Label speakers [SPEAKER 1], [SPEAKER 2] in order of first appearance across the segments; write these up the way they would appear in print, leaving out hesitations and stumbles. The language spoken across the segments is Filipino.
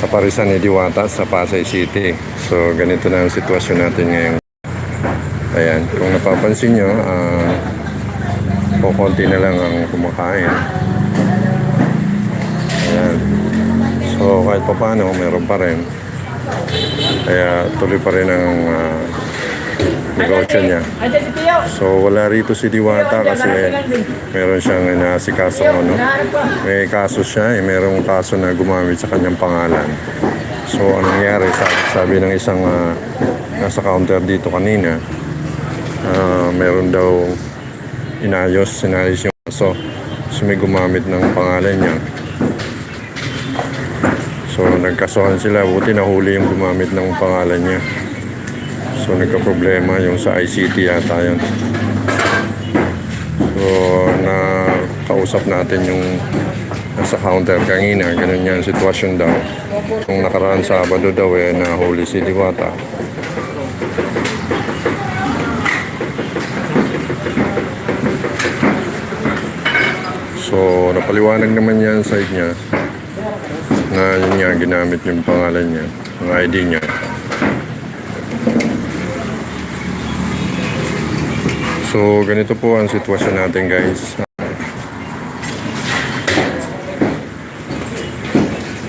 [SPEAKER 1] Parisan ni Diwata sa Pasay City. So ganito na ang sitwasyon natin ngayon. Ayan, kung napapansin nyo, kukunti na lang ang kumakain. Ayan. So kahit pa paano, meron pa rin. Kaya tuloy pa rin ang negosyo niya. So wala rito si Diwata kasi meron siyang inaasikaso, ano. May kaso siya, merong kaso na gumamit sa kanyang pangalan. So anong nangyari? Sabi ng isang nasa counter dito kanina, meron daw inayos yung kaso. So may gumamit ng pangalan niya. So nagkasuhan sila, buti nahuli yung gumamit ng pangalan niya. So nagka-problema yung sa ICT yata yun. So nakausap natin yung nasa counter kanina, ganun yan sitwasyon daw. Kung nakaraan Sabado daw nahuli si Diwata. So napaliwanag naman yan sa niya na yun nga ginamit yung pangalan niya, yung ID niya. So ganito po ang sitwasyon natin, guys.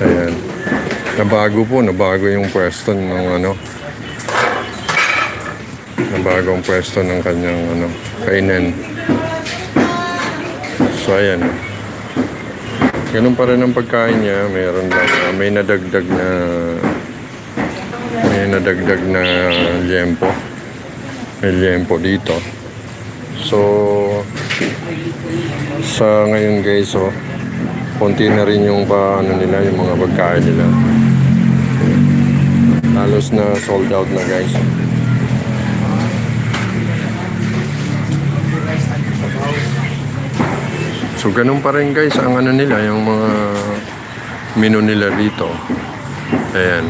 [SPEAKER 1] Ayan. Nabago yung pwesto ng nabago ang pwesto ng kanyang kainan. So ayan. Ganun pa rin ang pagkain niya. Meron lang, may nadagdag na liempo. May liempo dito. So sa ngayon, guys, konti na rin yung nila, yung mga pagkain nila. Halos na sold out na, guys. So ganun pa rin, guys, ang nila, yung mga menu nila dito. Ayan.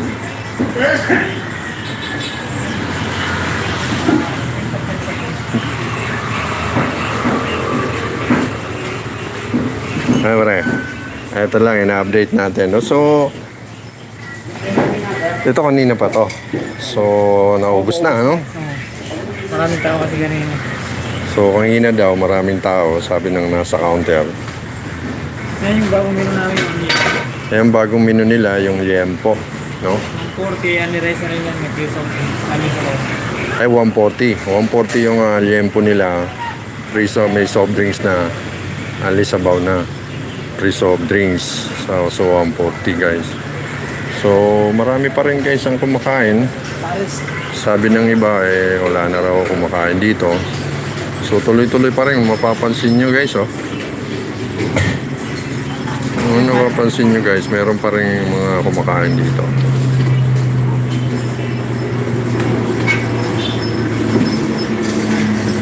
[SPEAKER 1] Ay, pare. Ito lang, ina-update natin. No? So, ito kanina pa to. So, naubos na, ano?
[SPEAKER 2] Maraming tao kasi ganun.
[SPEAKER 1] So, kanina daw, maraming tao, sabi ng nasa counter.
[SPEAKER 2] Yan yung bagong menu namin.
[SPEAKER 1] Yung bagong menu nila, yung liempo, no?
[SPEAKER 2] 40 anniversary yan, may piso.
[SPEAKER 1] Ay, 140. 140 yung liempo nila. May soft drinks na alisabaw na. Free soft drinks. So 140, guys. So marami pa rin, guys, ang kumakain. Sabi ng iba wala na raw kumakain dito. So tuloy-tuloy pa rin. Mapapansin nyo, guys, napapansin nyo, guys, meron pa rin mga kumakain dito.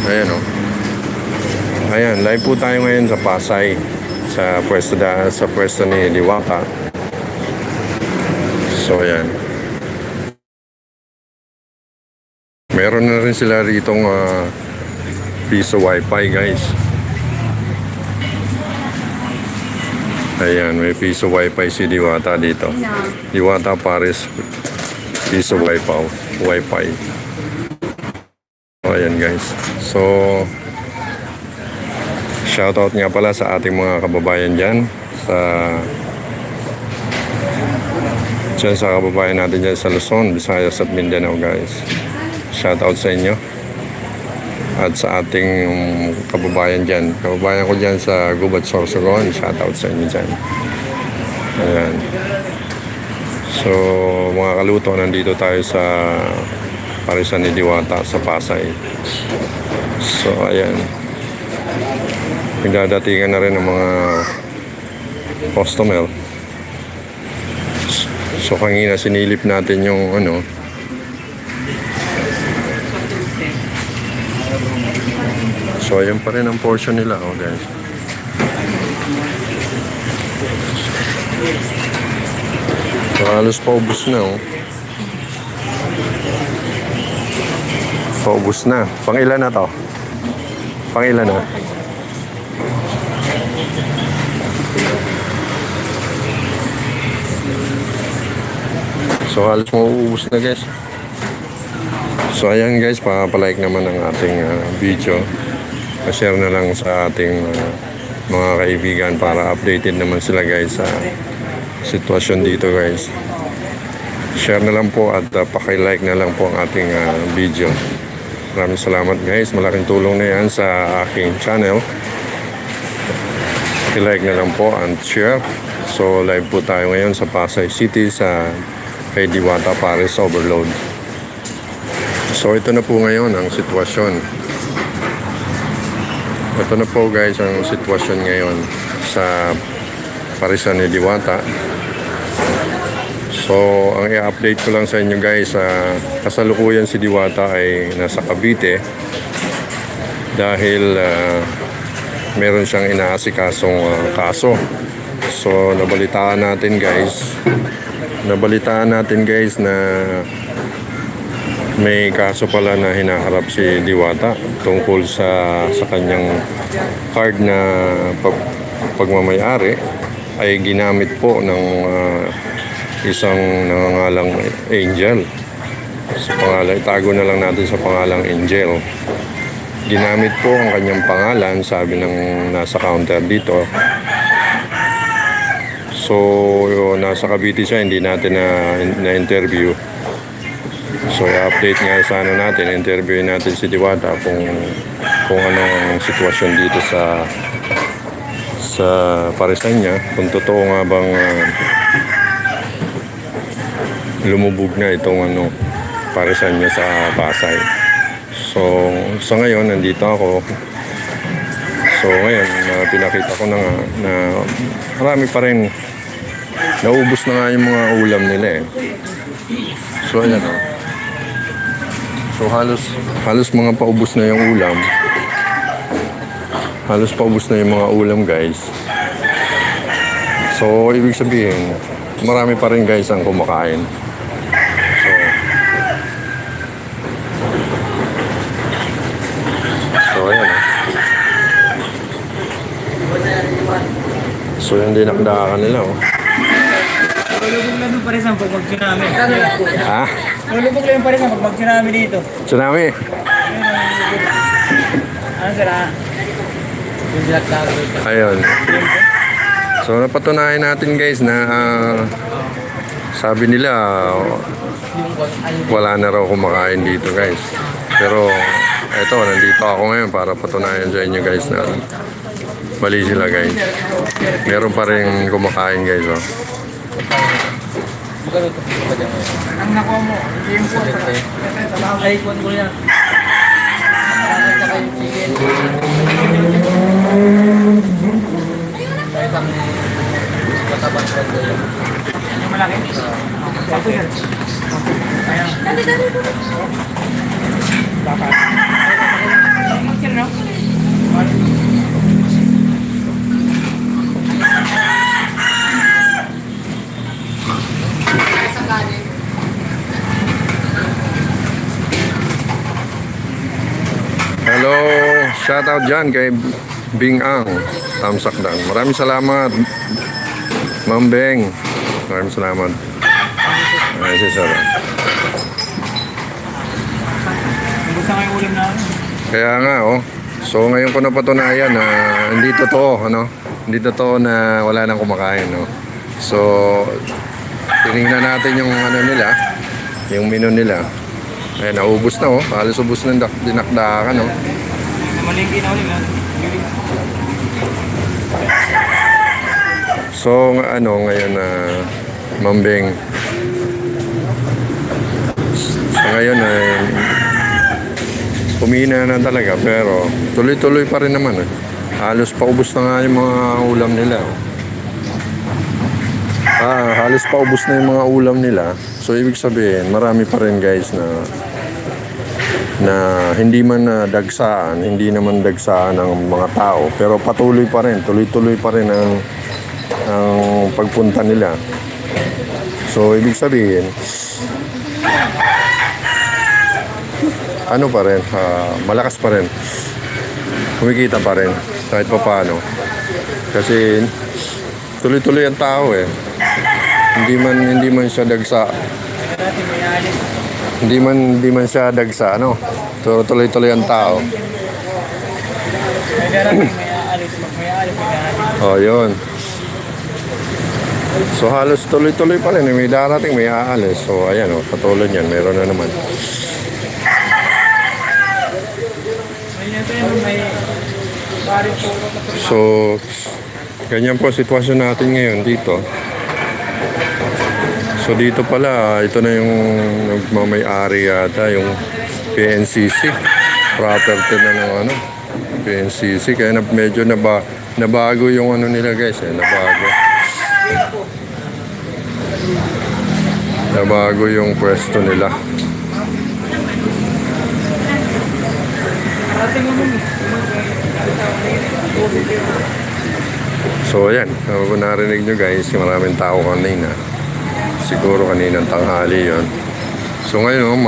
[SPEAKER 1] Ayan, ayan, live po tayo ngayon sa Pasay, sa pwesto ni Diwata. So ayan, meron na rin sila ritong piso wifi, guys. Ayan, may piso wifi si Diwata dito. Diwata Paris piso wifi. Ayan, guys. So shoutout nga pala sa ating mga kababayan dyan sa kababayan natin dyan sa Luzon, Visayas at Mindanao, guys. Shoutout sa inyo. At sa ating kababayan dyan, kababayan ko dyan sa Gubat, Sorsogon, shoutout sa inyo dyan. Ayan. So mga kaluto, nandito tayo sa Parisan ni Diwata sa Pasay. So ayan, nagdadatingan na rin ng mga customer. So kanina sinilip natin yung so ayan pa rin ang portion nila, guys. So halos paubos na, paubos na. Pangilan na to? Pangilan na? So halos mauubos na guys. So ayan guys, pa-like naman ang ating video. Pa-share na lang sa ating mga kaibigan para updated naman sila guys sa sitwasyon dito guys. Share na lang po at paki-like na lang po ang ating video. Maraming salamat guys. Malaking tulong na yan sa aking channel. I-like na lang po and share. So live po tayo ngayon sa Pasay City sa kay Diwata Paris Overload. So ito na po ngayon ang sitwasyon. Ito na po guys ang sitwasyon ngayon sa Parisan ni Diwata. So ang i-update ko lang sa inyo guys, kasalukuyan si Diwata ay nasa Cavite dahil meron siyang inaasikasong kaso. So nabalitaan natin guys na may kaso pala na hinaharap si Diwata tungkol sa kanyang card na pagmamayari ay ginamit po ng isang nangangalang Angel. Sa pangalan, itago na lang natin sa pangalang Angel. Ginamit po ang kanyang pangalan, sabi ng nasa counter dito. So nasa Cavite siya, hindi natin na-interview. So i-update nga sa natin, interview natin si Diwata kung ano ang sitwasyon dito sa parisan niya, kung totoo nga bang lumubog na itong parisan niya sa Pasay. So sa ngayon nandito ako. So ngayon pinakita ko na nga na marami pa rin, naubos na nga yung mga ulam nila eh. So ayan o. So halos mga paubos na yung ulam. Halos paubos na yung mga ulam guys. So ibig sabihin, marami pa rin guys ang kumakain. So ayan. So yung dinakdakan nila oh.
[SPEAKER 2] Lulubog na doon pa rin sa pag-tsunami.
[SPEAKER 1] Ha?
[SPEAKER 2] Lulubog lang pa rin sa pag-tsunami dito.
[SPEAKER 1] Tsunami?
[SPEAKER 2] Ano sila? Yung dilaktakan dito.
[SPEAKER 1] Ayun. So napatunayan natin guys na sabi nila wala na raw kumakain dito guys. Pero eto, nandito ako ngayon para patunayan sa inyo guys na mali sila guys. Meron pa rin kumakain guys oh.
[SPEAKER 2] Ang nakuha mo, hindi yung po. Ay, kuwan ko yan. Saka yung chicken. Isang katabang ko yan. Yung malaki? Ito yan. Ayan. Dali. Bakit? Magkira no?
[SPEAKER 1] Hello, shout out dyan kay Bing Ang Tamsakdan. Maraming salamat Ma'am Beng. Maraming salamat. Ay, si Sir.
[SPEAKER 2] Gusto nga yung ulam namin.
[SPEAKER 1] Kaya nga oh. So ngayon ko napatunayan na hindi totoo Hindi totoo na wala nang kumakain no. So tinignan natin yung nila, yung menu nila. Eh naubos na oh. Halos ubos na dinakdakan oh.
[SPEAKER 2] Malingki na ulit.
[SPEAKER 1] So ngayon Ma'am Beng, sa ngayon ay humina na talaga pero tuloy-tuloy pa rin naman eh. Halos paubos na nga yung mga ulam nila oh. Halos paubos na yung mga ulam nila. So ibig sabihin marami pa rin guys na hindi man dagsaan, hindi naman dagsaan ng mga tao, pero patuloy pa rin, tuloy-tuloy pa rin ang pagpunta nila. So ibig sabihin ano pa rin, malakas pa rin, kumikita pa rin kahit pa paano kasi tuloy-tuloy ang tao eh. Hindi man siya dagsa.
[SPEAKER 2] Kaya dati may alis.
[SPEAKER 1] Hindi man siya dagsa, ano? Tuloy-tuloy ang tao.
[SPEAKER 2] Kaya dati may alis. Pag may alis, may alis.
[SPEAKER 1] Oh, yun. So halos tuloy-tuloy pa rin. May darating, may aalis. So ayan, oh, katulad yan. Meron na naman.
[SPEAKER 2] May pari po.
[SPEAKER 1] So, ganyan po sitwasyon natin ngayon dito. So dito pala, ito na yung nagmamay-ari yata, yung PNCC. Property na ng ano, PNCC. Kaya medyo nabago yung ano nila guys, nabago. Nabago yung pwesto nila. So ayan, kung narinig nyo guys, maraming tao kanina. Siguro kaninang tanghali yon. So ngayon,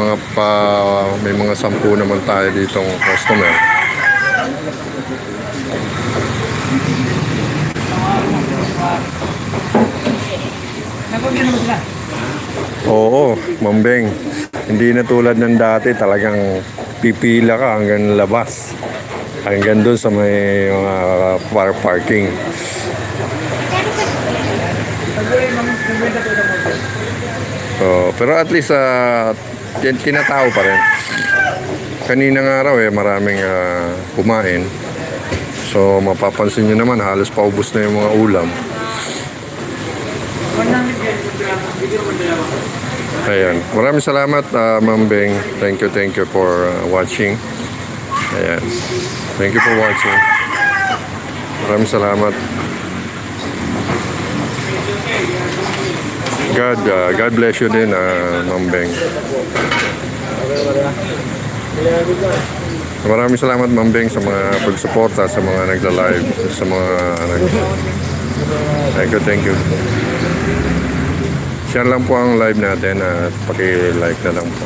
[SPEAKER 1] may mga 10 naman tayo ditong customer.
[SPEAKER 2] Nagpagyan naman sila.
[SPEAKER 1] Oo, Mambeng. Hindi na tulad ng dati, talagang pipila ka hanggang labas. Hanggang doon sa may mga parking. Pero at least tinatao pa rin. Kaninang araw maraming kumain. So mapapansin nyo naman halos paubos na yung mga ulam. Ayan. Maraming salamat Ma'am Beng. Thank you for watching. Ayan. Thank you for watching. Maraming salamat. God bless you din, Ma'am Beng. Maraming salamat, Ma'am Beng, sa mga pagsuporta, sa mga nagla-live, sa mga thank you. Share lang po ang live natin at paki-like na lang po.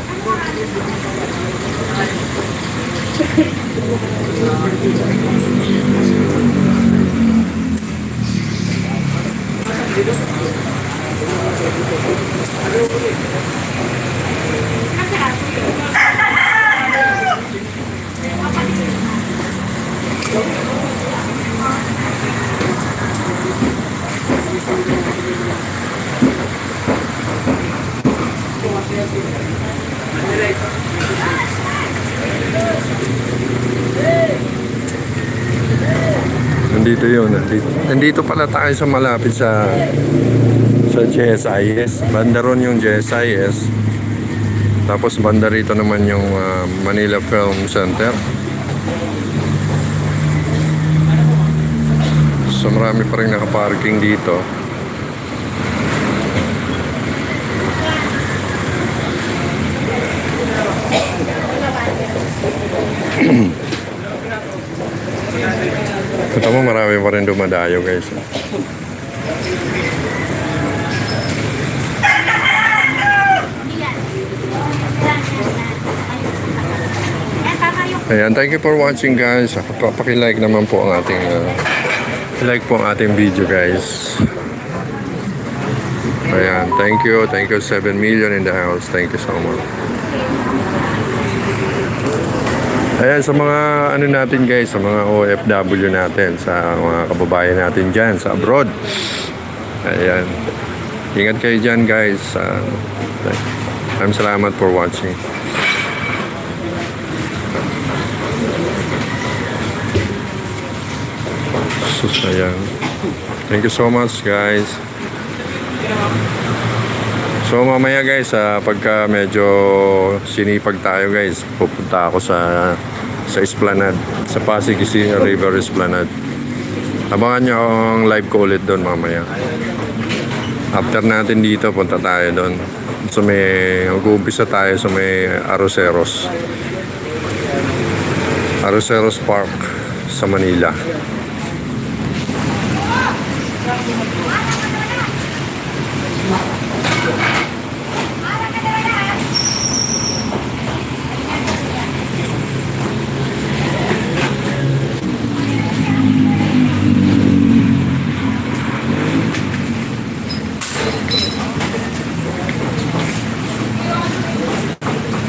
[SPEAKER 1] Nandito yun. Nandito pala tayo sa malapit sa GSIS. Banda ron yung GSIS. Tapos banda rito naman yung Manila Film Center. So marami pa rin nakaparking dito. Ito mo, marami pa rin dumadayo guys. Ayan, thank you for watching guys. Paki-like naman po ang ating like po ang ating video guys. Ayan, thank you 7 million in the house. Thank you so much. Ayan, sa mga ano natin guys, sa mga OFW natin, sa mga kababayan natin dyan sa abroad. Ayan, ingat kayo dyan guys. Maraming salamat for watching. Ayan. Thank you so much guys. So mamaya guys, pagka medyo sinipag tayo guys, pupunta ako sa Esplanade, sa Pasig River Esplanade. Abangan nyo ang live ko ulit doon mamaya. After natin dito, punta tayo doon. So mag-uumpisa tayo sa may Arroceros Park sa Manila.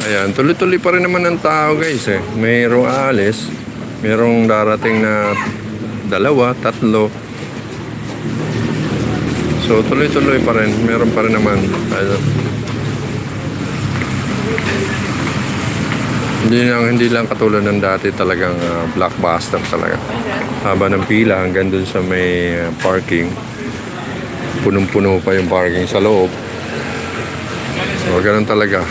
[SPEAKER 1] Ayan, tuloy-tuloy pa rin naman ang tao guys eh. Mayroong aalis, mayroong darating na 2, 3. So tuloy-tuloy pa rin, meron pa rin naman. Hindi lang katulad ng dati talagang blockbuster talaga. Haba ng pila hanggang dun sa may parking. Punong-puno pa yung parking sa loob. So ganun talaga.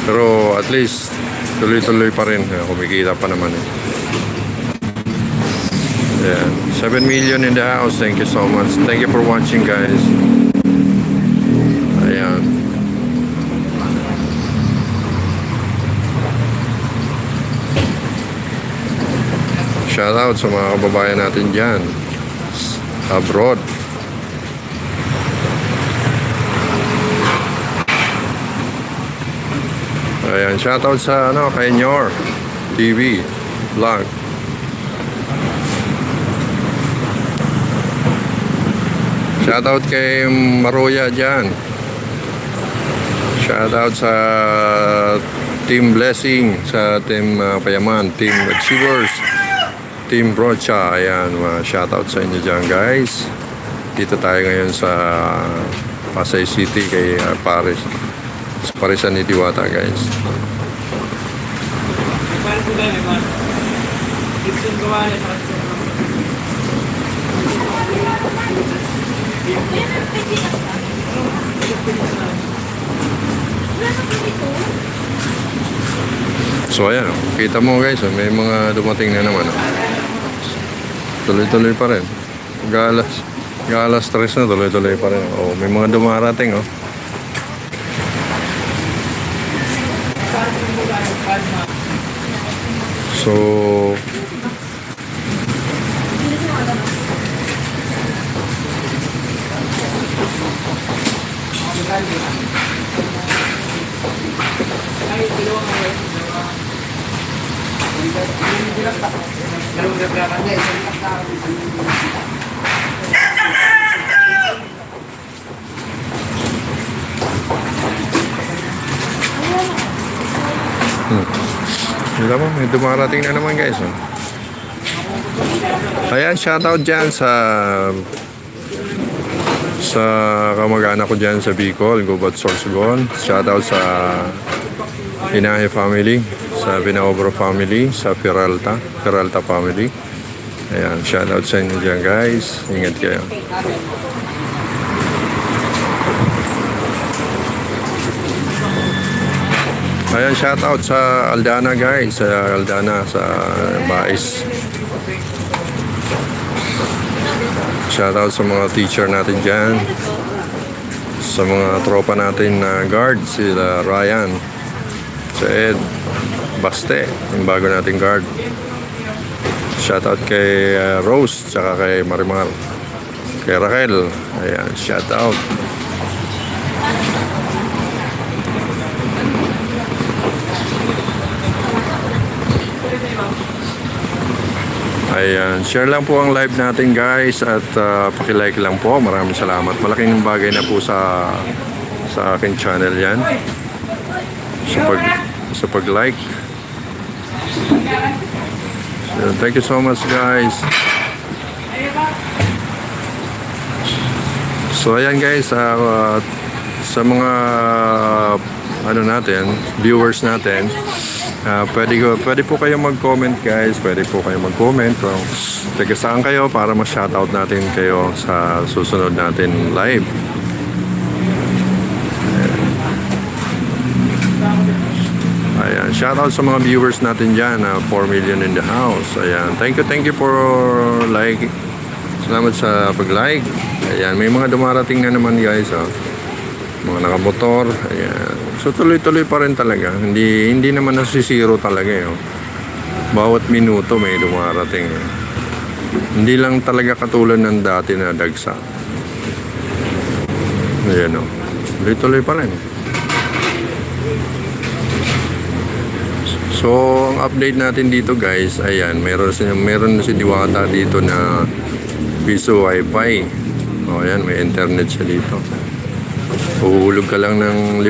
[SPEAKER 1] Pero at least tuloy-tuloy pa rin. Kumikita pa naman eh. Yeah. 7 million in the house. Thank you so much. Thank you for watching guys. Ayan. Shoutout sa mga kababayan natin dyan abroad. Ayan, shoutout sa kay Nyor TV vlog. Shoutout kay Maroya dyan. Shoutout sa Team Blessing, sa Team Payaman, Team Achievers, Team Brocha. Ayan, shoutout sa inyo dyan guys. Dito tayo ngayon sa Pasay City kay Paris. Sa Parisan ni Diwata guys.
[SPEAKER 2] Paris ko tayo, man. Gibson gawa niya sa
[SPEAKER 1] So ayan, kita mo guys, may mga dumating na naman. Tuloy-tuloy pa rin. Galas 3 na, tuloy-tuloy pa rin. Oh, may mga dumarating oh. So Kita mo, may dumarating na naman guys oh. Ayan, shoutout dyan sa kamag-anak ko dyan sa Bicol, Gubat Sorsogon. Shoutout sa Inahe family, sa Binaobro family, sa Peralta family. Ayan, shoutout sa inyo dyan guys. Ingat kayo. Ayan, shoutout sa Aldana guys, sa Aldana, sa Bais. Shoutout sa mga teacher natin dyan, sa mga tropa natin na guard, sila Ryan, sa Ed, Baste, yung bago nating guard. Shoutout kay Rose, tsaka kay Marimar, kay Raquel. Ayan, shoutout. Ayan, share lang po ang live natin guys at paki-like lang po. Maraming salamat. Malaking bagay na po sa aking channel yan. Sa pag-like. So, thank you so much guys. So ayan guys, sa mga viewers natin, pwede po kayo mag-comment guys. Pwede po kayo mag-comment kung taga saan kayo para ma-shoutout natin kayo sa susunod natin live. Ayan, shoutout sa mga viewers natin dyan, 4 million in the house. Ayan, thank you for like. Salamat sa pag-like. Ayan, may mga dumarating na naman guys mga nakamotor. Ayan. So tuloy-tuloy pa rin talaga. Hindi naman nasisiro talaga eh. Bawat minuto may dumarating eh. Hindi lang talaga katulad ng dati na dagsa. Ayan o. Tuloy-tuloy pa rin. So ang update natin dito guys, ayan, meron na si Diwata dito na piso wifi. O yan, may internet siya dito. Uhulog ka lang ng